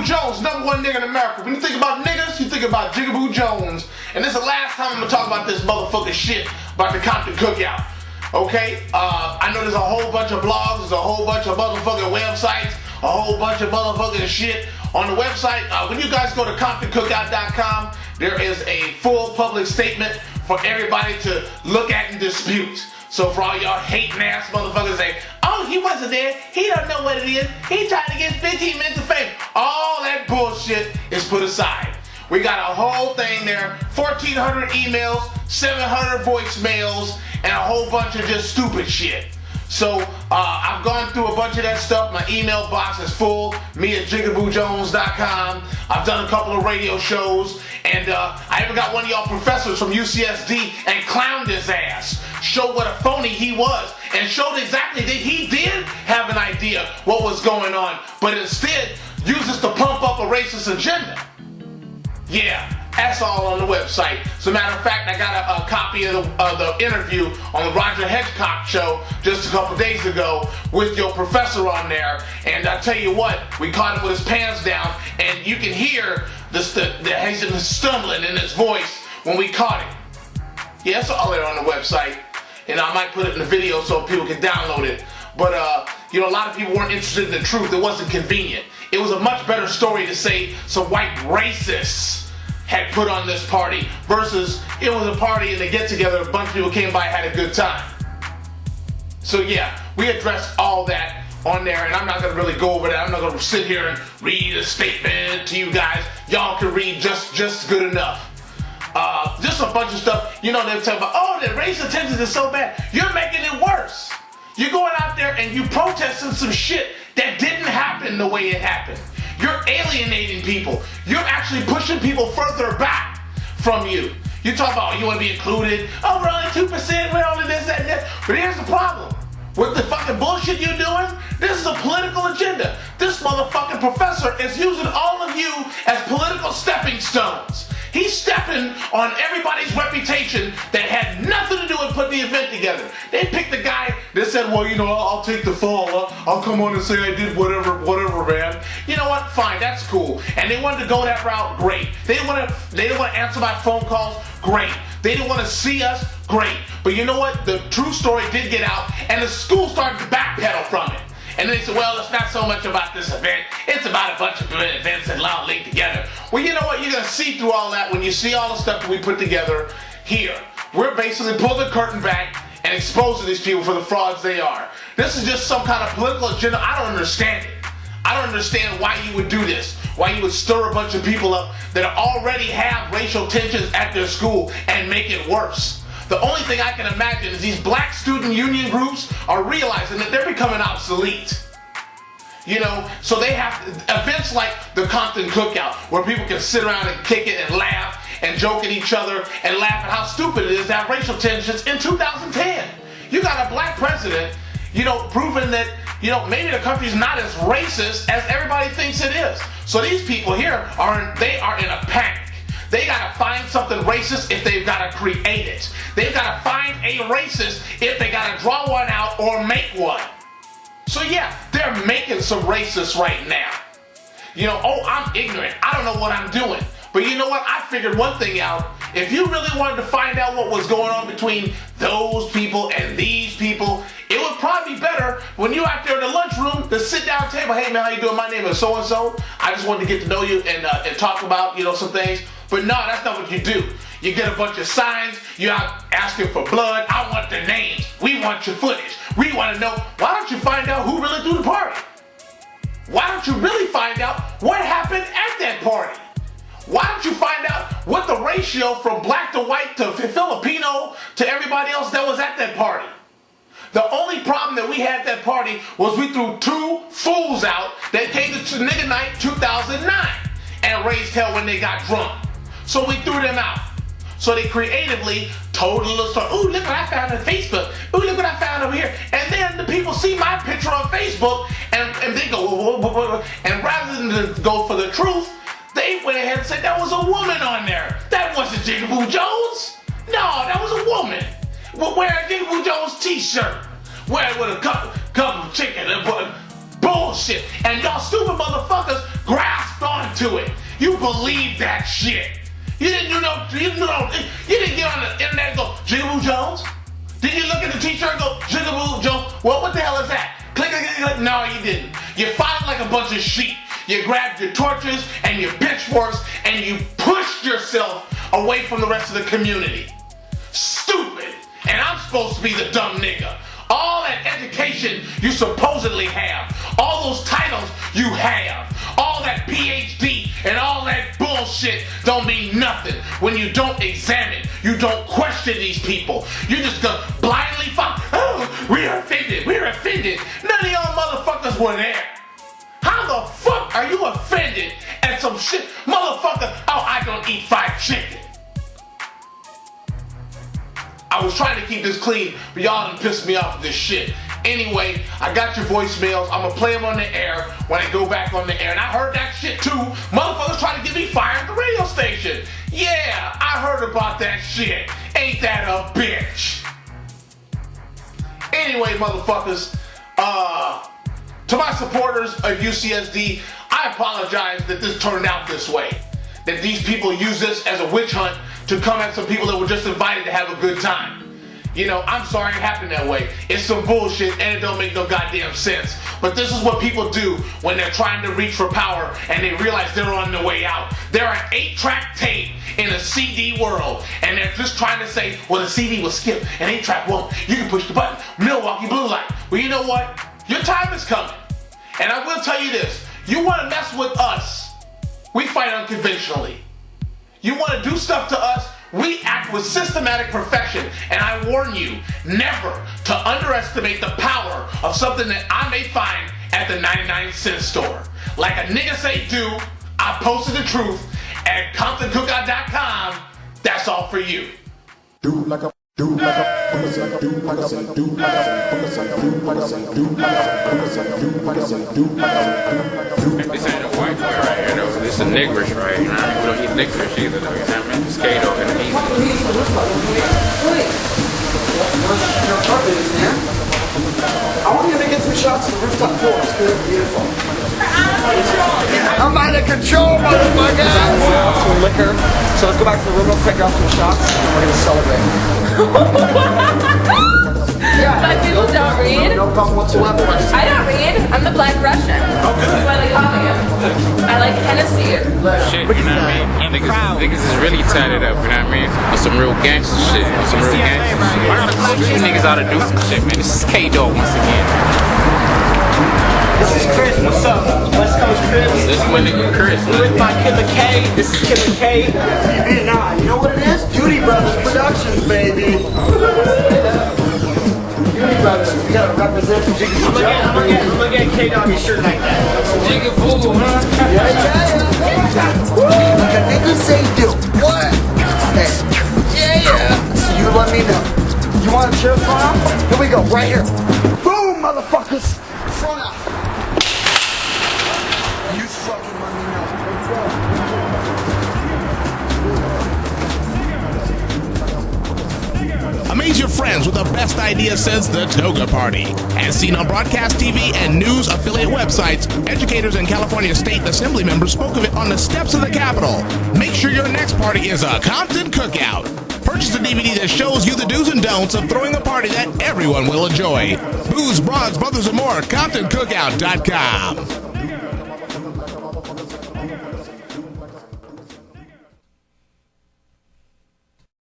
Jones, #1 nigga in America. When you think about niggas, you think about Jigaboo Jones. And this is the last time I'm gonna talk about this motherfucking shit about the Compton Cookout. Okay? I know there's a whole bunch of blogs, there's a whole bunch of motherfucking websites, a whole bunch of motherfucking shit on the website. When you guys go to ComptonCookout.com, there is a full public statement for everybody to look at and dispute. So for all y'all hating ass motherfuckers say, oh, he wasn't there, he don't know what it is, he tried to get 15 minutes of fame. All that bullshit is put aside. We got a whole thing there, 1,400 emails, 700 voicemails, and a whole bunch of just stupid shit. So I've gone through a bunch of that stuff. My email box is full, me@jigaboojones.com. I've done a couple of radio shows, and I even got one of y'all professors from UCSD and clowned his ass. Showed what a phony he was, and showed exactly that he did have an idea what was going on, but instead used this to pump up a racist agenda. Yeah, that's all on the website. As a matter of fact, I got a copy of the interview on the Roger Hedgecock show just a couple days ago with your professor on there. And I tell you what, we caught him with his pants down, and you can hear the stumbling in his voice when we caught him. Yeah, it's all there on the website. And I might put it in the video so people can download it. But, you know, a lot of people weren't interested in the truth. It wasn't convenient. It was a much better story to say some white racists had put on this party versus it was a party and a get-together, a bunch of people came by and had a good time. So yeah, we addressed all that on there, and I'm not going to really go over that. I'm not going to sit here and read a statement to you guys. Y'all can read just good enough. Just a bunch of stuff, you know, they're talking about, oh, the racial tensions is so bad. You're making it worse. You're going out there and you protesting some shit that didn't happen the way it happened. You're alienating people. You're actually pushing people further back from you. You talk about, oh, you want to be included. Oh, we're only 2%, we're only this, that, and that. But here's the problem. With the fucking bullshit you're doing, this is a political agenda. This motherfucking professor is using all of you as political stepping stones. He's stepping on everybody's reputation that had nothing to do with putting the event together. They picked the guy that said, well, you know, I'll take the fall. I'll come on and say I did whatever, man. You know what? Fine, that's cool. And they wanted to go that route, great. They didn't want to answer my phone calls, great. They didn't want to see us, great. But you know what? The true story did get out, and the school started to backpedal from it. And they said, well, it's not so much about this event. It's about a bunch of events that all linked together. Well, you know what? You're going to see through all that when you see all the stuff that we put together here. We're basically pulling the curtain back and exposing these people for the frauds they are. This is just some kind of political agenda. I don't understand it. I don't understand why you would do this. Why you would stir a bunch of people up that already have racial tensions at their school and make it worse. The only thing I can imagine is these black student union groups are realizing that they're becoming obsolete. You know, so they have events like the Compton Cookout where people can sit around and kick it and laugh and joke at each other and laugh at how stupid it is to have racial tensions in 2010. You got a black president, you know, proving that, you know, maybe the country's not as racist as everybody thinks it is. So these people here are in a panic. They gotta find something racist if they've gotta create it. They've gotta find a racist if they gotta draw one out or make one. So yeah, they're making some racists right now. You know, oh, I'm ignorant. I don't know what I'm doing. But you know what? I figured one thing out. If you really wanted to find out what was going on between those people and these people, it would probably be better when you're out there in the lunchroom, the sit-down table. Hey man, how you doing? My name is so-and-so. I just wanted to get to know you and talk about, you know, some things. But no, that's not what you do. You get a bunch of signs, you're out asking for blood, I want their names, we want your footage, we want to know. Why don't you find out who really threw the party? Why don't you really find out what happened at that party? Why don't you find out what the ratio from black to white to Filipino to everybody else that was at that party? The only problem that we had at that party was we threw two fools out that came to Nigga Night 2009 and raised hell when they got drunk. So we threw them out. So they creatively told a little story. Ooh, look what I found on Facebook. Ooh, look what I found over here. And then the people see my picture on Facebook and they go, whoa, whoa, whoa, whoa. And rather than to go for the truth, they went ahead and said that was a woman on there. That wasn't Jigaboo Jones. No, that was a woman. Wearing a Jigaboo Jones t-shirt. Wearing with a cup of chicken and bullshit. And y'all stupid motherfuckers grasped on to it. You believe that shit. You didn't get on the internet and go, Jigaboo Jones? Did you look at the t-shirt and go, Jigaboo Jones? Well, what the hell is that? Click, click, click, click. No, you didn't. You fought like a bunch of sheep. You grabbed your torches and your pitchforks and you pushed yourself away from the rest of the community. Stupid. And I'm supposed to be the dumb nigga. All that education you supposedly have, all those titles you have, all that PhD and all that bullshit don't mean nothing when you don't examine, you don't question these people. You just go blindly fuck, oh, we're offended. None of y'all motherfuckers were there. How the fuck are you offended at some shit? Motherfucker, oh, I don't eat fried chicken. I was trying to keep this clean, but y'all done pissed me off with this shit. Anyway, I got your voicemails. I'm gonna play them on the air when I go back on the air. And I heard that shit too. Motherfuckers trying to get me fired at the radio station. Yeah, I heard about that shit. Ain't that a bitch? Anyway, motherfuckers, to my supporters of UCSD, I apologize that this turned out this way. That these people use this as a witch hunt to come at some people that were just invited to have a good time. You know, I'm sorry it happened that way. It's some bullshit and it don't make no goddamn sense. But this is what people do when they're trying to reach for power and they realize they're on the way out. They're an 8-track tape in a CD world and they're just trying to say, well, the CD was skipped and 8-track won't. You can push the button. Milwaukee Blue Light. Well, you know what? Your time is coming. And I will tell you this. You want to mess with us, we fight unconventionally. You want to do stuff to us, we act with systematic perfection. And I warn you, never to underestimate the power of something that I may find at the 99-cent store. Like a nigga say do, I posted the truth at ComptonCookout.com. That's all for you. They said a white boy right here though. This is a niggerish right here. You know what I mean? We don't eat niggerish either though. You know what I mean? It's Kato and easy. I want you to get some shots of the rooftop floor. It's good, beautiful. I'm out of control, motherfucker! Some liquor. So let's go back to the room real quick, grab some shots, and we're gonna celebrate. Black people don't read? No problem whatsoever. I don't read. I'm the Black Russian. That's why they call me it. I like Hennessy. Shit, you know what I mean? Niggas is really tatted up, you know what I mean? On some real gangster shit. You niggas ought to do some shit, man. This is K-Dog once again. This is Chris, what's up? West Coast Chris. This is my nigga Chris. With my Killer K. This is Killer K. TV and I. You know what it is? Duty Brothers Productions, baby. Duty Brothers. We gotta represent the Jigaboo. I'm gonna get K-Dog a shirt like that. Jigaboo, huh? Yeah. Like a nigga say do. What? Hey. Yeah. So you let me know. You want a cheer front out? Here we go, right here. Boom, motherfuckers. Front out. You fucking let me know. Amaze your friends with the best idea since the Toga Party. As seen on broadcast TV and news affiliate websites, educators and California State Assembly members spoke of it on the steps of the Capitol. Make sure your next party is a Compton Cookout. Purchase a DVD that shows you the do's and don'ts of throwing a party that everyone will enjoy. Booze, broads, brothers, and more. ComptonCookout.com.